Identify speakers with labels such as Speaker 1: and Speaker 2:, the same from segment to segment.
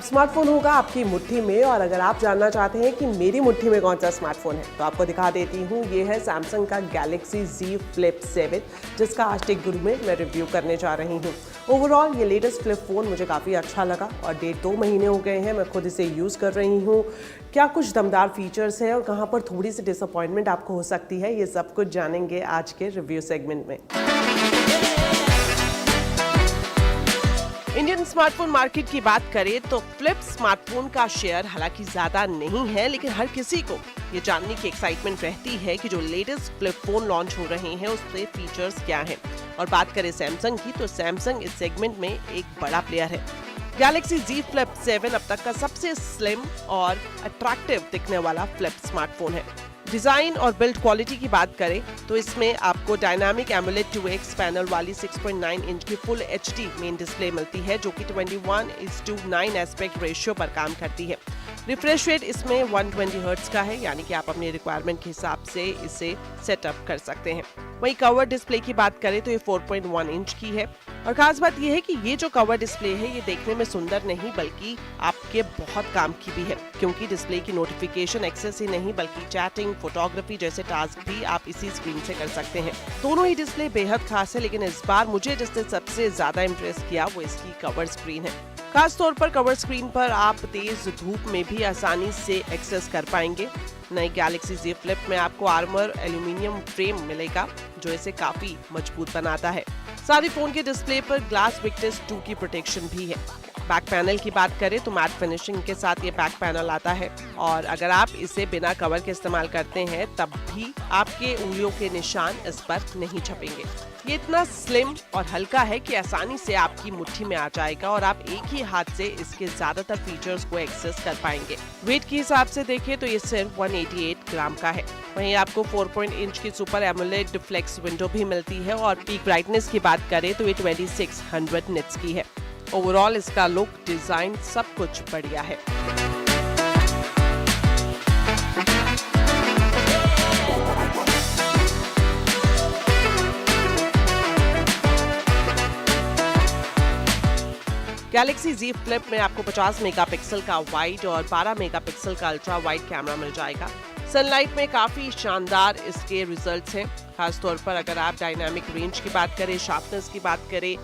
Speaker 1: Smartphone होगा आपकी मुट्ठी में। और अगर आप जानना चाहते हैं कि मेरी मुट्ठी में कौन सा स्मार्टफोन है तो आपको दिखा देती हूँ। ये है सैमसंग का गैलेक्सी Z Flip 7, जिसका आज टेक गुरु में मैं रिव्यू करने जा रही हूँ। ओवरऑल ये लेटेस्ट फ्लिप फ़ोन मुझे काफ़ी अच्छा लगा और 1.5-2 महीने हो गए हैं मैं खुद इसे यूज़ कर रही हूँ। क्या कुछ दमदार फीचर्स हैं और कहाँ पर थोड़ी सी डिसअपॉइंटमेंट आपको हो सकती है, ये सब कुछ जानेंगे आज के रिव्यू सेगमेंट में। इंडियन स्मार्टफोन मार्केट की बात करें तो फ्लिप स्मार्टफोन का शेयर हालांकि ज्यादा नहीं है, लेकिन हर किसी को ये जानने की एक्साइटमेंट रहती है कि जो लेटेस्ट फ्लिप फोन लॉन्च हो रहे हैं उसके फीचर्स क्या हैं। और बात करें सैमसंग की तो सैमसंग इस सेगमेंट में एक बड़ा प्लेयर है। गैलेक्सी Z Flip 7 अब तक का सबसे स्लिम और अट्रैक्टिव दिखने वाला फ्लिप स्मार्टफोन है। डिजाइन और बिल्ड क्वालिटी की बात करें तो इसमें आपको डायनामिक एमोलेड 2x पैनल वाली 6.9 इंच की फुल HD मेन डिस्प्ले मिलती है, जो कि 21:9 एस्पेक्ट रेशियो पर काम करती है। रिफ्रेश रेट इसमें 120 हर्ट्ज का है, यानी कि आप अपनी रिक्वायरमेंट के हिसाब से इसे सेटअप कर सकते हैं। वहीं कवर डिस्प्ले की बात करें तो ये 4.1 इंच की है। और खास बात यह है कि ये जो कवर डिस्प्ले है ये देखने में सुंदर नहीं बल्कि आपके बहुत काम की भी है, क्योंकि डिस्प्ले की नोटिफिकेशन एक्सेस ही नहीं बल्कि चैटिंग, फोटोग्राफी जैसे टास्क भी आप इसी स्क्रीन से कर सकते हैं। दोनों ही डिस्प्ले बेहद खास है, लेकिन इस बार मुझे जिसने सबसे ज्यादा इम्प्रेस किया वो इसकी कवर स्क्रीन है। खास तौर पर कवर स्क्रीन पर आप तेज धूप में भी आसानी से एक्सेस कर पाएंगे। नई गैलेक्सी Z Flip में आपको आर्मर एल्यूमिनियम फ्रेम मिलेगा जो इसे काफी मजबूत बनाता है। साथ ही फोन के डिस्प्ले पर ग्लास विक्टस 2 की प्रोटेक्शन भी है। बैक पैनल की बात करें तो मैट फिनिशिंग के साथ ये बैक पैनल आता है और अगर आप इसे बिना कवर के इस्तेमाल करते हैं तब भी आपके उंगलियों के निशान इस पर नहीं छपेंगे। ये इतना स्लिम और हल्का है कि आसानी से आपकी मुट्ठी में आ जाएगा और आप एक ही हाथ से इसके ज्यादातर फीचर्स को एक्सेस कर पाएंगे। वेट के हिसाब से देखें तो ये सिर्फ 188 ग्राम का है। वहीं आपको 4 इंच की सुपर एमोलेड फ्लेक्स विंडो भी मिलती है और पीक ब्राइटनेस की बात करें तो ये 2600 निट्स की है। ओवरऑल इसका लुक, डिजाइन सब कुछ बढ़िया है। गैलेक्सी Z Flip में आपको 50 मेगापिक्सल का वाइड और 12 मेगापिक्सल का अल्ट्रा वाइड कैमरा मिल जाएगा। सनलाइट में काफी शानदार इसके रिजल्ट्स हैं, खासतौर पर अगर आप डायनामिक रेंज की बात करें, शार्पनेस की बात करें,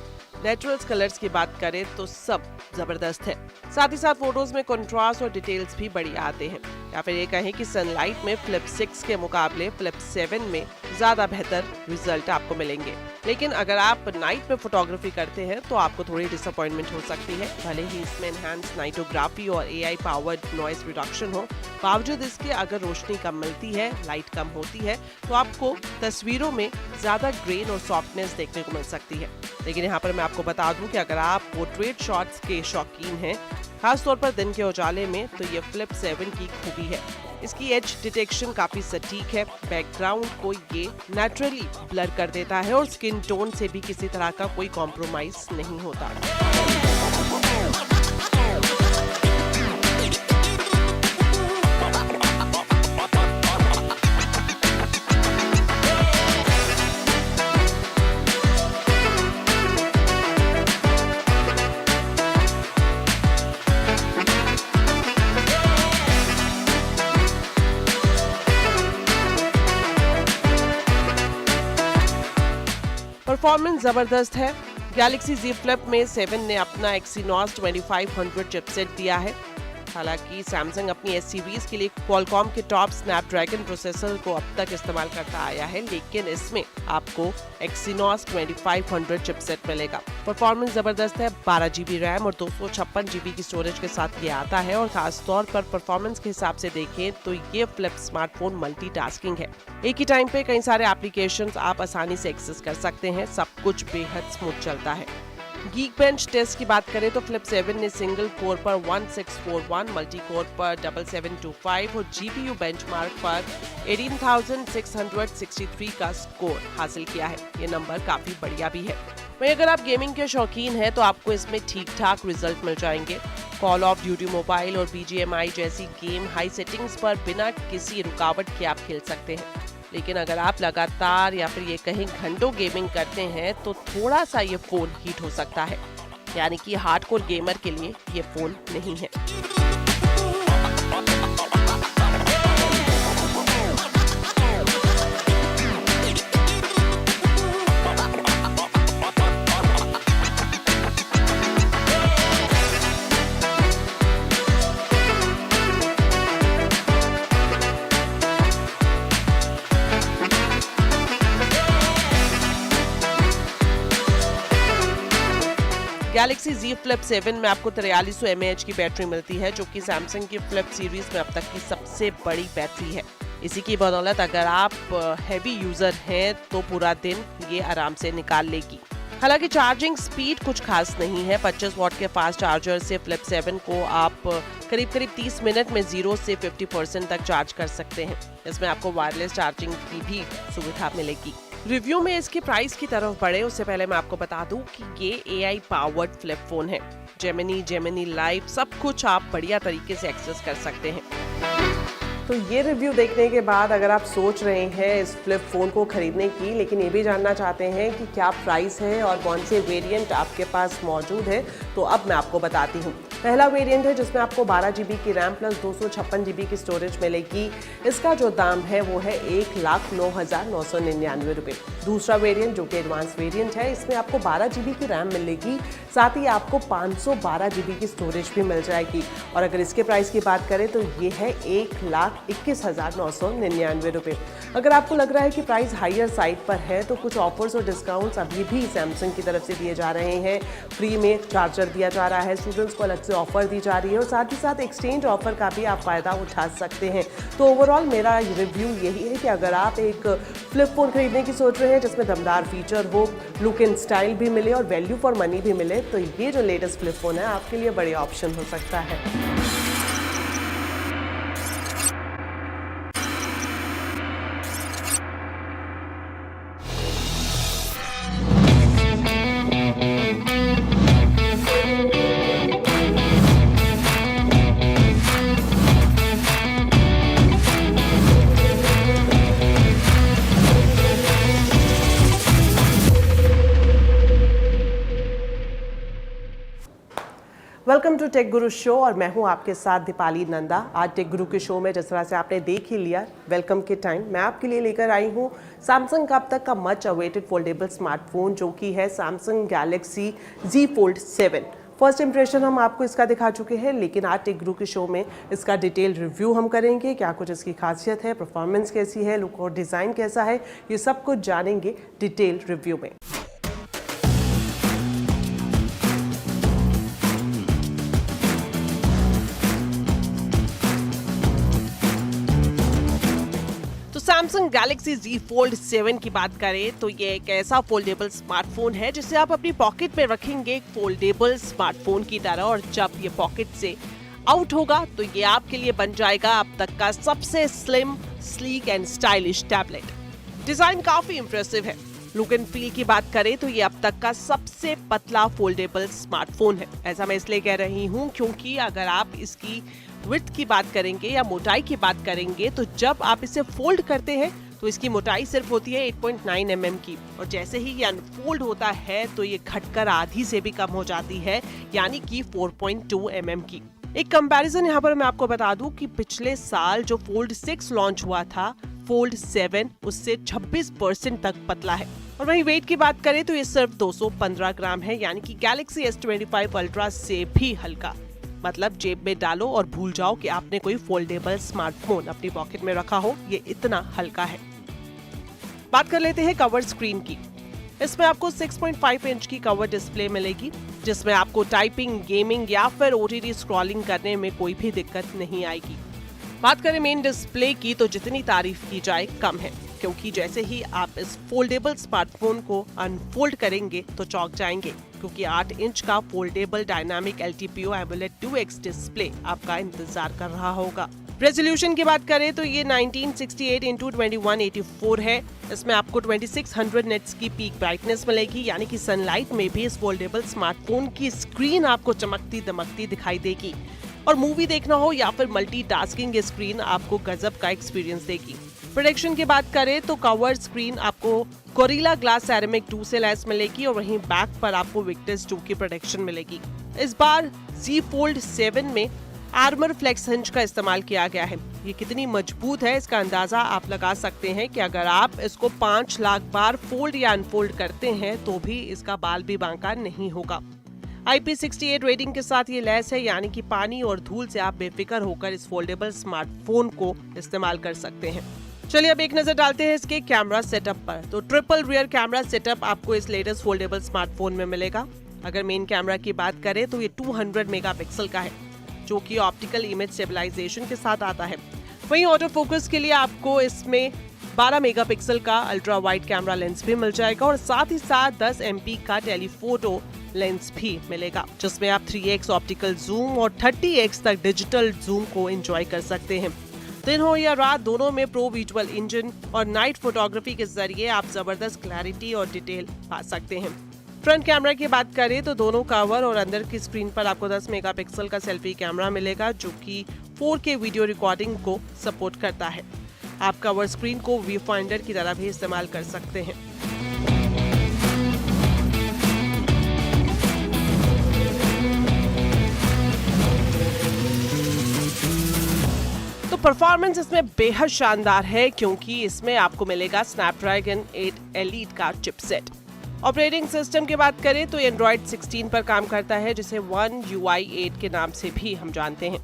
Speaker 1: नेचुरल कलर्स की बात करें तो सब जबरदस्त है। साथ ही साथ फोटोज में कंट्रास्ट और डिटेल्स भी बढ़िया आते हैं। या फिर ये कहें कि सनलाइट में फ्लिप 6 के मुकाबले फ्लिप 7 में ज्यादा बेहतर रिजल्ट आपको मिलेंगे। लेकिन अगर आप नाइट में फोटोग्राफी करते हैं तो आपको थोड़ी डिसअपॉइंटमेंट हो सकती है। भले ही इसमें एनहांस नाइटोग्राफी और AI पावर्ड नॉइस रिडक्शन हो, बावजूद इसके अगर रोशनी कम मिलती है, लाइट कम होती है तो आपको तस्वीरों में ज्यादा ग्रेन और सॉफ्टनेस देखने को मिल सकती है। लेकिन यहाँ पर मैं आपको बता दूं कि अगर आप पोर्ट्रेट शॉट्स के शौकीन हैं, खास तौर पर दिन के उजाले में, तो ये फ्लिप 7 की खूबी है। इसकी एज डिटेक्शन काफी सटीक है, बैकग्राउंड को ये नेचुरली ब्लर कर देता है और स्किन टोन से भी किसी तरह का कोई कॉम्प्रोमाइज नहीं होता। परफॉर्मेंस जबरदस्त है। गैलेक्सी Z Flip में 7 ने अपना Exynos 2500 चिपसेट दिया है। हालांकि सैमसंग अपनी S सीरीज के लिए क्वालकॉम के टॉप स्नैपड्रैगन प्रोसेसर को अब तक इस्तेमाल करता आया है, लेकिन इसमें आपको Exynos 2500 चिपसेट मिलेगा। परफॉर्मेंस जबरदस्त है। 12 GB रैम और 256 GB की स्टोरेज के साथ ये आता है और खास तौर पर परफॉर्मेंस के हिसाब से देखें तो ये फ्लिप स्मार्टफोन मल्टीटास्किंग है। एक ही टाइम पे कई सारे एप्लीकेशंस आप आसानी से एक्सेस कर सकते हैं। सब कुछ बेहद स्मूथ चलता है। Geekbench टेस्ट की बात करें तो फ्लिप 7 ने सिंगल कोर पर 1641, मल्टी कोर पर 7725 और GPU बेंचमार्क पर 18663 का स्कोर हासिल किया है। ये नंबर काफी बढ़िया भी है। वहीं अगर आप गेमिंग के शौकीन हैं तो आपको इसमें ठीक ठाक रिजल्ट मिल जाएंगे। कॉल ऑफ ड्यूटी मोबाइल और BGMI जैसी गेम हाई सेटिंग्स पर बिना किसी रुकावट के आप खेल सकते हैं। लेकिन अगर आप लगातार या फिर ये कहीं घंटों गेमिंग करते हैं तो थोड़ा सा ये फोन हीट हो सकता है। यानी कि हार्डकोर गेमर के लिए ये फोन नहीं है। गैलेक्सी Z Flip 7 में आपको 4300 mAh की बैटरी मिलती है, जो कि सैमसंग की फ्लिप सीरीज में अब तक की सबसे बड़ी बैटरी है। इसी की बदौलत अगर आप हैवी यूजर हैं तो पूरा दिन ये आराम से निकाल लेगी। हालांकि चार्जिंग स्पीड कुछ खास नहीं है। 25 वॉट के फास्ट चार्जर से फ्लिप 7 को आप करीब 30 मिनट में 0 से 50% तक चार्ज कर सकते हैं। इसमें आपको वायरलेस चार्जिंग की भी सुविधा मिलेगी। रिव्यू में इसके प्राइस की तरफ बढ़े उससे पहले मैं आपको बता दूं कि ये AI पावर्ड फ्लिप फोन है। जेमिनी लाइव सब कुछ आप बढ़िया तरीके से एक्सेस कर सकते हैं। तो ये रिव्यू देखने के बाद अगर आप सोच रहे हैं इस फ्लिप फोन को खरीदने की, लेकिन ये भी जानना चाहते हैं कि क्या प्राइस है और कौन से वेरिएंट आपके पास मौजूद है, तो अब मैं आपको बताती हूँ। पहला वेरिएंट है जिसमें आपको 12 GB की रैम प्लस 256 GB की स्टोरेज मिलेगी। इसका जो दाम है वो है 1,09,999 रुपये। दूसरा वेरिएंट जो कि एडवांस वेरिएंट है, इसमें आपको 12 GB की रैम मिलेगी, साथ ही आपको 512 GB की स्टोरेज भी मिल जाएगी। और अगर इसके प्राइस की बात करें तो ये है 1,21,999 रुपये। अगर आपको लग रहा है कि प्राइस हाइयर साइड पर है तो कुछ ऑफर्स और डिस्काउंट्स अभी भी सैमसंग की तरफ से दिए जा रहे हैं। फ्री में चार्जर दिया जा रहा है, स्टूडेंट्स को अलग से ऑफर दी जा रही है और साथ ही साथ एक्सचेंज ऑफर का भी आप फायदा उठा सकते हैं। तो ओवरऑल मेरा रिव्यू यही है कि अगर आप एक फ्लिप फोन खरीदने की सोच रहे हैं जिसमें दमदार फीचर हो, लुक एंड स्टाइल भी मिले और वैल्यू फॉर मनी भी मिले, तो ये जो लेटेस्ट फ्लिप फोन है आपके लिए बड़ी ऑप्शन हो सकता है। Welcome to take Guru show और मैं हूं आपके साथ दीपाली नंदा। आज टेक गुरु के शो में जिस तरह से आपने देख ही लिया वेलकम के टाइम, मैं आपके लिए लेकर आई हूं सैमसंग का अब तक का मच अवेटेड फोल्डेबल स्मार्टफोन, जो कि है Samsung Galaxy Z Fold 7। First impression हम आपको इसका दिखा चुके हैं, लेकिन आज टेक गुरु के शो में इसका डिटेल रिव्यू हम करेंगे। क्या कुछ इसकी खासियत है, परफॉर्मेंस कैसी है, लुक और डिज़ाइन कैसा है, ये सब कुछ जानेंगे डिटेल रिव्यू में। सैमसंग गैलेक्सी Z Fold 7 की बात करें तो ये एक ऐसा फोल्डेबल स्मार्टफोन है जिसे आप अपनी पॉकेट में रखेंगे एक फोल्डेबल स्मार्टफोन की तरह, और जब ये पॉकेट से आउट होगा तो ये आपके लिए बन जाएगा अब तक का सबसे slim, sleek and stylish tablet. Design काफी इंप्रेसिव है। लुक एंड फील की बात करें तो ये अब तक का सबसे पतला फोल्डेबल स्मार्टफोन है। ऐसा मैं इसलिए कह रही हूँ क्योंकि अगर आप इसकी विड्थ की बात करेंगे या मोटाई की बात करेंगे तो जब आप इसे फोल्ड करते हैं तो इसकी मोटाई सिर्फ होती है 8.9 mm की, और जैसे ही ये अनफोल्ड होता है तो ये घटकर आधी से भी कम हो जाती है, यानी कि 4.2 mm की। एक कंपैरिजन यहाँ पर मैं आपको बता दूं कि पिछले साल जो Fold 6 लॉन्च हुआ था, Fold 7 उससे 26% तक पतला है। और वहीं वेट की बात करें तो ये सिर्फ 215 ग्राम है, यानी कि गैलेक्सी S25 अल्ट्रा से भी हल्का। मतलब जेब में डालो और भूल जाओ कि आपने कोई फोल्डेबल स्मार्टफोन अपनी पॉकेट में रखा हो, ये इतना हल्का है। बात कर लेते हैं कवर स्क्रीन की। इसमें आपको 6.5 इंच की कवर डिस्प्ले मिलेगी, जिसमें आपको टाइपिंग, गेमिंग या फिर OTT स्क्रॉलिंग करने में कोई भी दिक्कत नहीं आएगी। बात करें मेन डिस्प्ले की तो जितनी तारीफ की जाए कम है, क्योंकि जैसे ही आप इस फोल्डेबल स्मार्टफोन को अनफोल्ड करेंगे तो चौंक जाएंगे, क्योंकि 8 इंच का foldable dynamic LTPO AMOLED 2X display आपका इंतजार कर रहा होगा। रेजोल्यूशन की बात करें तो ये 1968x2184 है। इसमें आपको 2600 निट्स की पीक ब्राइटनेस मिलेगी, यानी कि सनलाइट में भी इस फोल्डेबल स्मार्टफोन की स्क्रीन आपको चमकती दमकती दिखाई देगी। और मूवी देखना हो या फिर मल्टीटास्किंग स्क्रीन आपको गजब का एक्सपीरियंस देगी। प्रोटेक्शन की बात करें तो कवर स्क्रीन आपको गोरिल्ला ग्लास सेरेमिक 2 से लैस मिलेगी और वहीं बैक पर आपको विक्टर्स 2 की प्रोटेक्शन मिलेगी। इस बार Z Fold 7 में आर्मर फ्लेक्स हिंज का इस्तेमाल किया गया है। ये कितनी मजबूत है इसका अंदाजा आप लगा सकते हैं कि अगर आप इसको 5 लाख बार फोल्ड या अनफोल्ड करते हैं तो भी इसका बाल भी बांका नहीं होगा। IP68 रेटिंग के साथ ये लैस है, यानी कि पानी और धूल से आप बेफिक्र होकर इस फोल्डेबल स्मार्टफोन को इस्तेमाल कर सकते हैं। चलिए अब एक नजर डालते हैं इसके कैमरा सेटअप पर। तो ट्रिपल रियर कैमरा सेटअप आपको इस लेटेस्ट फोल्डेबल स्मार्टफोन में मिलेगा। अगर मेन कैमरा की बात करें तो ये 200 मेगापिक्सल का है, जो कि ऑप्टिकल इमेज स्टेबलाइजेशन के साथ आता है। वहीं ऑटो फोकस के लिए आपको इसमें 12 मेगापिक्सल का अल्ट्रा वाइड कैमरा लेंस भी मिल जाएगा और साथ ही साथ 10 MP का टेलीफोटो लेंस भी मिलेगा, जिसमें आप 3x ऑप्टिकल जूम और 30x तक डिजिटल जूम को एंजॉय कर सकते हैं। दिन हो या रात दोनों में प्रो विजुअल इंजन और नाइट फोटोग्राफी के जरिए आप जबरदस्त क्लैरिटी और डिटेल पा सकते हैं। फ्रंट कैमरा की बात करें तो दोनों कवर और अंदर की स्क्रीन पर आपको 10 मेगापिक्सल का सेल्फी कैमरा मिलेगा, जो कि 4K वीडियो रिकॉर्डिंग को सपोर्ट करता है। आप कवर स्क्रीन को व्यू फाइंडर की तरह भी इस्तेमाल कर सकते हैं। तो परफॉर्मेंस इसमें बेहद शानदार है, क्योंकि इसमें आपको मिलेगा स्नैपड्रैगन 8 एलीट का चिपसेट। ऑपरेटिंग सिस्टम की बात करें तो एंड्रॉइड 16 पर काम करता है, जिसे One UI 8 के नाम से भी हम जानते हैं।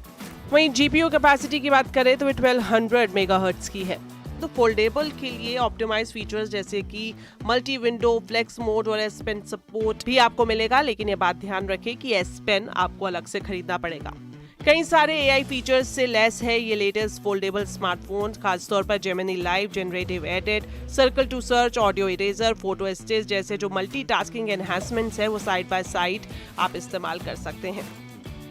Speaker 1: वहीं GPU कैपेसिटी की बात करें तो 1200 मेगाहर्ट्ज की है। तो फोल्डेबल के लिए ऑप्टिमाइज फीचर्स जैसे कि मल्टी विंडो, फ्लेक्स मोड और S Pen सपोर्ट भी आपको मिलेगा, लेकिन ये बात ध्यान रखें कि S Pen आपको अलग से खरीदना पड़ेगा। कई सारे AI फीचर्स से लेस है ये लेटेस्ट फोल्डेबल स्मार्टफोन, खासतौर पर Gemini Live, generative edit, circle to search, audio eraser, photo assist जैसे जो मल्टीटास्किंग एनहांसमेंट्स है वो साइड बाय साइड आप इस्तेमाल कर सकते हैं।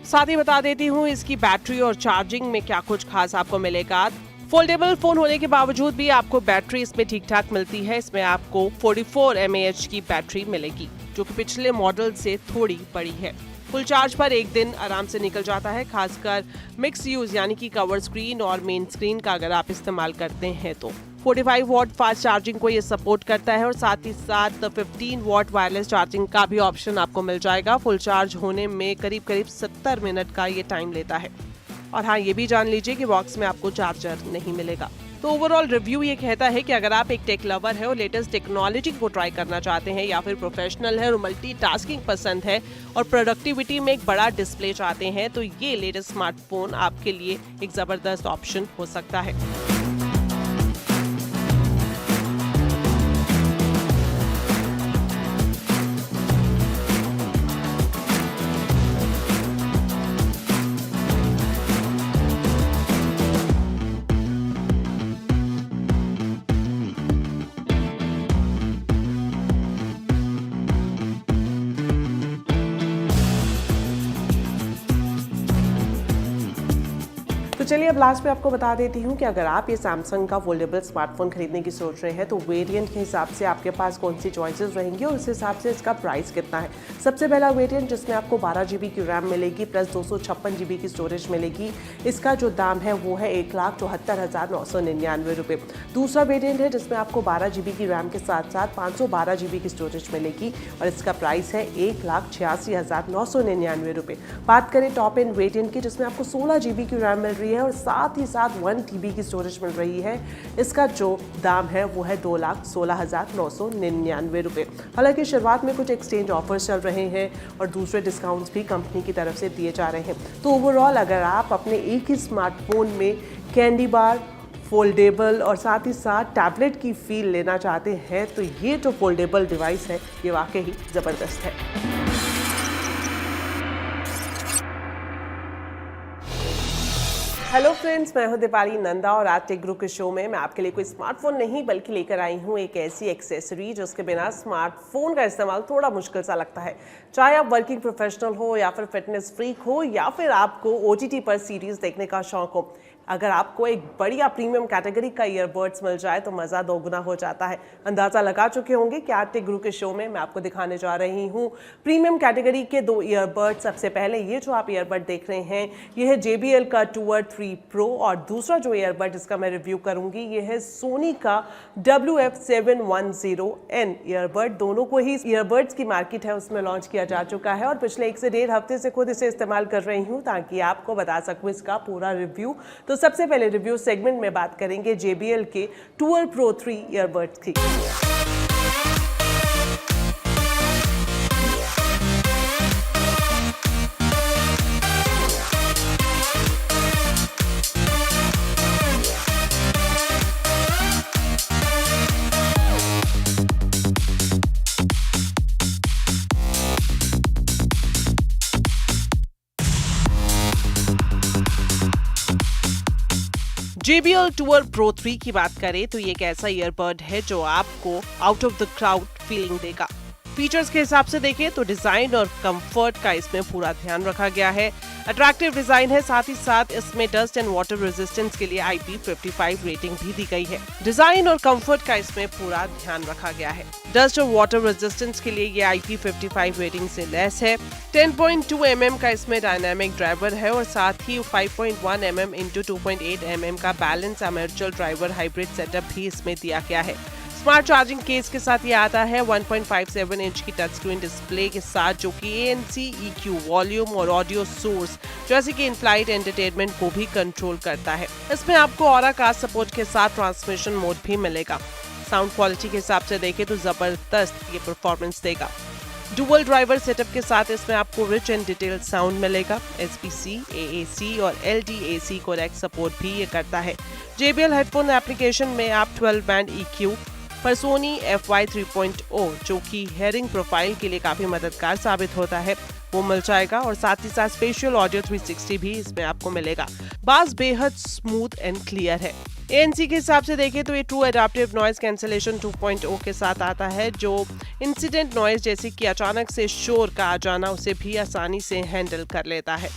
Speaker 1: साथ ही बता देती हूँ इसकी बैटरी और चार्जिंग में क्या कुछ खास आपको मिलेगा। फोल्डेबल फोन होने के बावजूद भी आपको बैटरी इसमें ठीक ठाक मिलती है। इसमें आपको 44 mAh की बैटरी मिलेगी, जो कि पिछले मॉडल से थोड़ी बड़ी है। फुल चार्ज पर एक दिन आराम से निकल जाता है, खासकर मिक्स यूज यानी कि कवर स्क्रीन और मेन स्क्रीन का अगर आप इस्तेमाल करते हैं तो। 45 वॉट फास्ट चार्जिंग को ये सपोर्ट करता है और साथ ही साथ 15 वॉट वायरलेस चार्जिंग का भी ऑप्शन आपको मिल जाएगा। फुल चार्ज होने में करीब 70 मिनट का ये टाइम लेता है। और हाँ, ये भी जान लीजिए कि बॉक्स में आपको चार्जर नहीं मिलेगा। तो ओवरऑल रिव्यू ये कहता है कि अगर आप एक टेक लवर है और लेटेस्ट टेक्नोलॉजी को ट्राई करना चाहते हैं, या फिर प्रोफेशनल है और मल्टीटास्किंग पसंद है और प्रोडक्टिविटी में एक बड़ा डिस्प्ले चाहते हैं, तो ये लेटेस्ट स्मार्टफोन आपके लिए एक जबरदस्त ऑप्शन हो सकता है। तो चलिए अब लास्ट में आपको बता देती हूँ कि अगर आप ये सैमसंग का फोल्डेबल स्मार्टफोन खरीदने की सोच रहे हैं तो वेरिएंट के हिसाब से आपके पास कौन सी चॉइसेस रहेंगी और उस हिसाब से इसका प्राइस कितना है। सबसे पहला वेरिएंट जिसमें आपको 12 GB की रैम मिलेगी प्लस 256 GB की स्टोरेज मिलेगी, इसका जो दाम है वो है 1,74,999 रुपये। दूसरा वेरिएंट है जिसमें आपको 12 GB की रैम के साथ साथ 512 GB की स्टोरेज मिलेगी और इसका प्राइस है 1,86,999 रुपये। बात करें टॉप एंड वेरिएंट की जिसमें आपको 16 GB की रैम मिल रही है और साथ ही साथ 1 TB की स्टोरेज मिल रही है, इसका जो दाम है वो है 2,16,999 रुपये। हालांकि शुरुआत में कुछ एक्सचेंज ऑफर्स चल रहे हैं और दूसरे डिस्काउंट्स भी कंपनी की तरफ से दिए जा रहे हैं। तो ओवरऑल अगर आप अपने एक ही स्मार्टफोन में कैंडी बार, फोल्डेबल और साथ ही साथ टैबलेट की फील लेना चाहते हैं तो ये जो फोल्डेबल डिवाइस है ये वाकई ही ज़बरदस्त है। हेलो फ्रेंड्स, मैं हूं दीपाली नंदा और आज टेक गुरु के शो में मैं आपके लिए कोई स्मार्टफोन नहीं बल्कि लेकर आई हूं एक ऐसी एक्सेसरी जिसके बिना स्मार्टफोन का इस्तेमाल थोड़ा मुश्किल सा लगता है। चाहे आप वर्किंग प्रोफेशनल हो या फिर फिटनेस फ्रीक हो या फिर आपको OTT पर सीरीज देखने का शौक हो, अगर आपको एक बढ़िया प्रीमियम कैटेगरी का ईयरबड्स मिल जाए तो मज़ा दोगुना हो जाता है। अंदाज़ा लगा चुके होंगे कि आज टेक गुरु के शो में मैं आपको दिखाने जा रही हूँ प्रीमियम कैटेगरी के 2 ईयरबड्स। सबसे पहले ये जो आप ईयरबड देख रहे हैं ये है JBL का टूर 3 Pro और दूसरा जो ईयरबड जिसका मैं रिव्यू करूंगी ये है सोनी का WF710N ईयरबड। दोनों को ही ईयरबड्स की मार्केट है उसमें लॉन्च किया जा चुका है और पिछले 1 से 1.5 हफ्ते से खुद इसे इस्तेमाल कर रही हूँ ताकि आपको बता सकूँ इसका पूरा रिव्यू। तो सबसे पहले रिव्यू सेगमेंट में बात करेंगे JBL के टूर Pro 3 ईयरबड्स की। JBL टूर Pro 3 की बात करें तो ये एक ऐसा ईयरबड है जो आपको out of the crowd feeling देगा। फीचर्स के हिसाब से देखें तो डिजाइन और कंफर्ट का इसमें पूरा ध्यान रखा गया है। अट्रैक्टिव डिजाइन है, साथ ही साथ इसमें डस्ट एंड वाटर रेजिस्टेंस के लिए IP55 रेटिंग भी दी गई है। डिजाइन और कंफर्ट का इसमें पूरा ध्यान रखा गया है। डस्ट और वाटर रेजिस्टेंस के लिए ये IP55 रेटिंग से लेस है। 10.2 mm का इसमें डायनामिक ड्राइवर है और साथ ही 5.1 mm × 2.8 mm का balance armature driver hybrid setup भी इसमें दिया गया है। स्मार्ट चार्जिंग केस के साथ ये आता है 1.57 इंच की टच स्क्रीन डिस्प्ले के साथ जो कि ANC, EQ, वॉल्यूम और ऑडियो सोर्स जैसे कि इन फ्लाइट एंटरटेनमेंट को भी कंट्रोल करता है। इसमें आपको ऑरा कास्ट सपोर्ट के साथ ट्रांसमिशन मोड भी मिलेगा। साउंड क्वालिटी के हिसाब से देखें तो जबरदस्त ये परफॉर्मेंस देगा। डुअल ड्राइवर सेटअप के साथ इसमें आपको रिच एंड डिटेल्ड साउंड मिलेगा। SPC, AAC और LDAC कोडेक सपोर्ट भी ये करता है। JBL हेडफोन एप्लीकेशन में आप 12 बैंड EQ पर सोनी FY 3.0 जो कि हेयरिंग प्रोफाइल के लिए काफी मददगार साबित होता है वो मिल जाएगा और साथ ही साथ स्पेशल ऑडियो 360 भी इसमें आपको मिलेगा। बास बेहद स्मूथ एंड क्लियर है। ANC के हिसाब से देखें तो ये ट्रू एडाप्टिव नॉइज कैंसलेशन 2.0 के साथ आता है जो इंसिडेंट नॉइज जैसे कि अचानक से शोर का आ जाना उसे भी आसानी से हैंडल कर लेता है।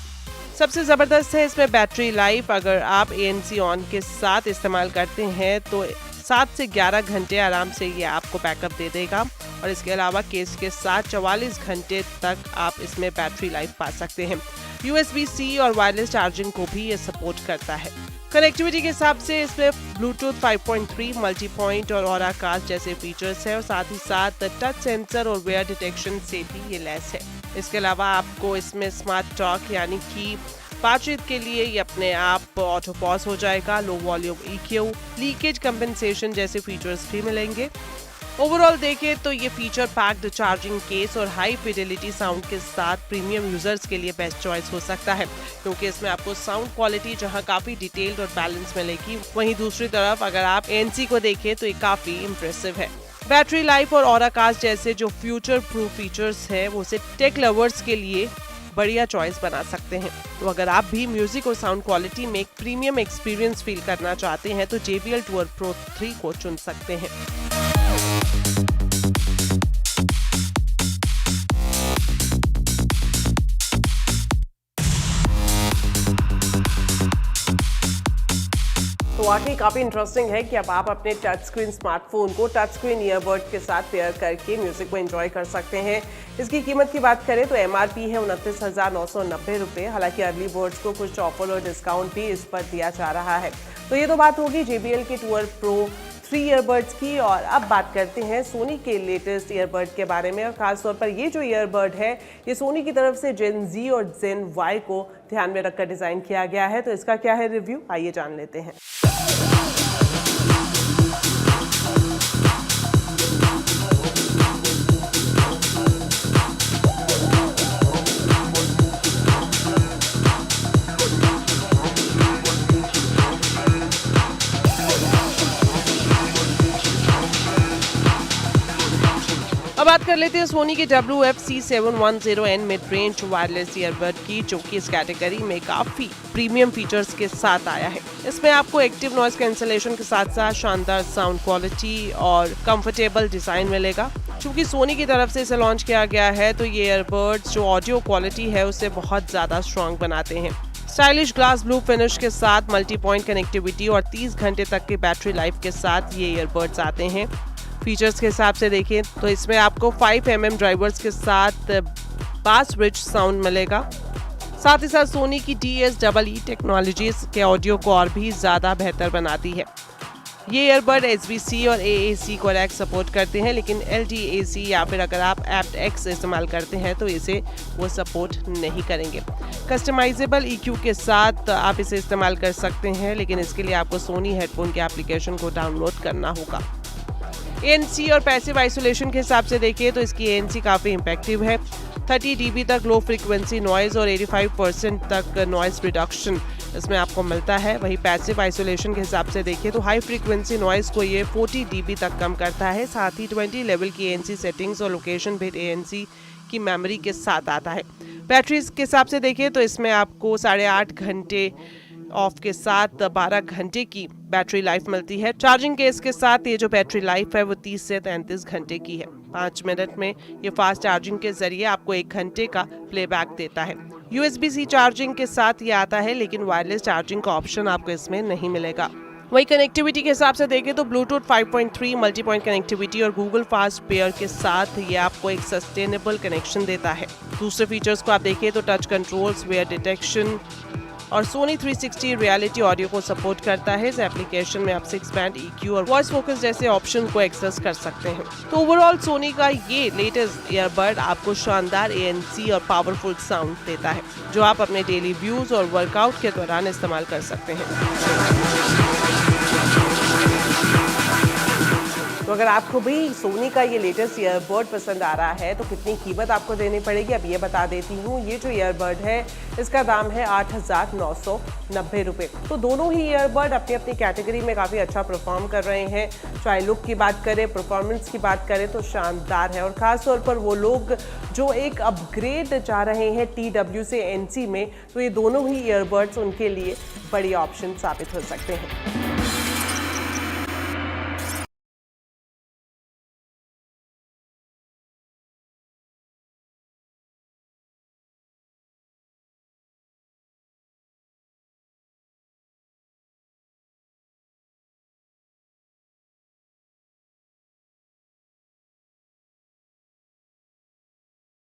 Speaker 1: सबसे जबरदस्त है इसमें बैटरी लाइफ। अगर आप ANC ऑन के साथ इस्तेमाल करते हैं तो 7 से 11 घंटे आराम से ये आपको बैकअप दे देगा और इसके अलावा केस के साथ 44 घंटे तक आप इसमें बैटरी लाइफ पा सकते हैं। USB-C और वायरलेस चार्जिंग को भी ये सपोर्ट करता है। कनेक्टिविटी के हिसाब से इसमें ब्लूटूथ 5.3, मल्टी पॉइंट और ऑरा कास्ट जैसे फीचर्स है और साथ ही साथ टच सेंसर और वेयर डिटेक्शन से भी ये लैस है। इसके अलावा आपको इसमें स्मार्ट टॉक यानी कि बातचीत के लिए ये अपने आप ऑटो पॉज हो जाएगा। Low volume EQ, leakage compensation जैसे फीचर्स भी मिलेंगे। ओवरऑल देखें तो ये फीचर पैक्ड चार्जिंग केस और हाई फिडेलिटी साउंड के साथ प्रीमियम यूजर्स के लिए बेस्ट चॉइस हो सकता है क्योंकि इसमें आपको साउंड क्वालिटी जहां काफी डिटेल्ड और बैलेंस मिलेगी वहीं दूसरी तरफ अगर आप ANC को देखें तो ये काफी इम्प्रेसिव है। बैटरी लाइफ और ऑरा कास्ट जैसे जो फ्यूचर प्रूफ फीचर्स है वो उसे टेक लवर्स के लिए बढ़िया चॉइस बना सकते हैं। तो अगर आप भी म्यूजिक और साउंड क्वालिटी में एक प्रीमियम एक्सपीरियंस फील करना चाहते हैं तो JBL टूर Pro 3 को चुन सकते हैं। तो वाकई काफ़ी इंटरेस्टिंग है कि अब आप अपने टच स्क्रीन स्मार्टफोन को टच स्क्रीन ईयरबड के साथ पेयर करके म्यूजिक को एंजॉय कर सकते हैं। इसकी कीमत की बात करें तो MRP है 29,990 रुपये। हालांकि अर्ली बर्ड्स को कुछ ऑफर और डिस्काउंट भी इस पर दिया जा रहा है। तो ये तो बात होगी JBL के टूर Pro 3 ईयरबड्स की और अब बात करते हैं सोनी के लेटेस्ट ईयरबड के बारे में और खासतौर पर ये जो ईयरबड है ये सोनी की तरफ से Gen Z और Gen Y को ध्यान में रखकर डिज़ाइन किया गया है। तो इसका क्या है रिव्यू, आइए जान लेते हैं। अब बात कर लेते हैं सोनी के WF-C710N mid range wireless earbud की जो कि इस कैटेगरी में काफी प्रीमियम फीचर्स के साथ आया है। इसमें आपको एक्टिव नॉइज कैंसलेशन के साथ साथ शानदार साउंड क्वालिटी और कंफर्टेबल डिजाइन मिलेगा। चूंकि सोनी की तरफ से इसे लॉन्च किया गया है तो ये ईयरबड्स जो ऑडियो क्वालिटी है उसे बहुत ज्यादा स्ट्रॉन्ग बनाते हैं। स्टाइलिश ग्लास ब्लू फिनिश के साथ मल्टी पॉइंट कनेक्टिविटी और 30 घंटे तक की बैटरी लाइफ के साथ ये ईयरबड्स आते हैं। फीचर्स के हिसाब से देखें तो इसमें आपको 5mm ड्राइवर्स के साथ बास रिच साउंड मिलेगा। साथ ही साथ सोनी की DSEE टेक्नोलॉजी के ऑडियो को और भी ज़्यादा बेहतर बनाती है। ये ईयरबड SBC और AAC कोडेक सपोर्ट करते हैं, लेकिन LDAC या फिर अगर आप aptX इस्तेमाल करते हैं तो इसे वो सपोर्ट नहीं करेंगे। कस्टमाइजेबल EQ के साथ आप इसे इस्तेमाल कर सकते हैं, लेकिन इसके लिए आपको सोनी हेडफोन के एप्लीकेशन को डाउनलोड करना होगा। ANC और पैसिव आइसोलेशन के हिसाब से देखिए तो इसकी ANC काफ़ी इम्पैक्टिव है। 30 dB तक लो फ्रीक्वेंसी नॉइज़ और 85% तक नॉइज़ रिडक्शन इसमें आपको मिलता है। वहीं पैसिव आइसोलेशन के हिसाब से देखिए तो हाई फ्रीक्वेंसी नॉइज़ को ये 40 dB तक कम करता है। साथ ही 20 लेवल की ANC सेटिंग्स और लोकेशन बेस्ड ANC की मेमोरी के साथ आता है। बैटरीज के हिसाब से देखिए तो इसमें आपको 8.5 घंटे ऑफ के साथ 12 घंटे की बैटरी लाइफ मिलती है। चार्जिंग केस के साथ ये जो बैटरी लाइफ है वो 30 से 33 घंटे की है। 5 मिनट में ये फास्ट चार्जिंग के जरिए आपको 1 घंटे का प्लेबैक देता है। USB-C चार्जिंग के साथ ये आता है, लेकिन वायरलेस चार्जिंग का ऑप्शन आपको इसमें नहीं मिलेगा। वही कनेक्टिविटी के हिसाब से देखें तो ब्लूटूथ 5.3 मल्टी पॉइंट कनेक्टिविटी और गूगल फास्ट पेयर के साथ ये आपको एक सस्टेनेबल कनेक्शन देता है। दूसरे फीचर्स को आप देखें तो टच कंट्रोल्स, वेयर डिटेक्शन और सोनी 360 रियलिटी ऑडियो को सपोर्ट करता है। इस एप्लीकेशन में आप 6 बैंड EQ और वॉइस फोकस जैसे ऑप्शन को एक्सेस कर सकते हैं। तो ओवरऑल सोनी का ये लेटेस्ट ईयरबड आपको शानदार ANC और पावरफुल साउंड देता है, जो आप अपने डेली व्यूज और वर्कआउट के दौरान इस्तेमाल कर सकते हैं। तो अगर आपको भी सोनी का ये लेटेस्ट ईयरबड पसंद आ रहा है तो कितनी कीमत आपको देनी पड़ेगी अब ये बता देती हूँ। ये जो ईयरबड है इसका दाम है 8,990 रुपये। तो दोनों ही ईयरबड अपनी अपनी कैटेगरी में काफ़ी अच्छा परफॉर्म कर रहे हैं। चाहे लुक की बात करें, परफॉर्मेंस की बात करें तो शानदार है। और ख़ास तौर पर वो लोग जो एक अपग्रेड चाह रहे हैं TW से NC में, तो ये दोनों ही ईयरबड्स उनके लिए बड़ी ऑप्शन साबित हो सकते हैं।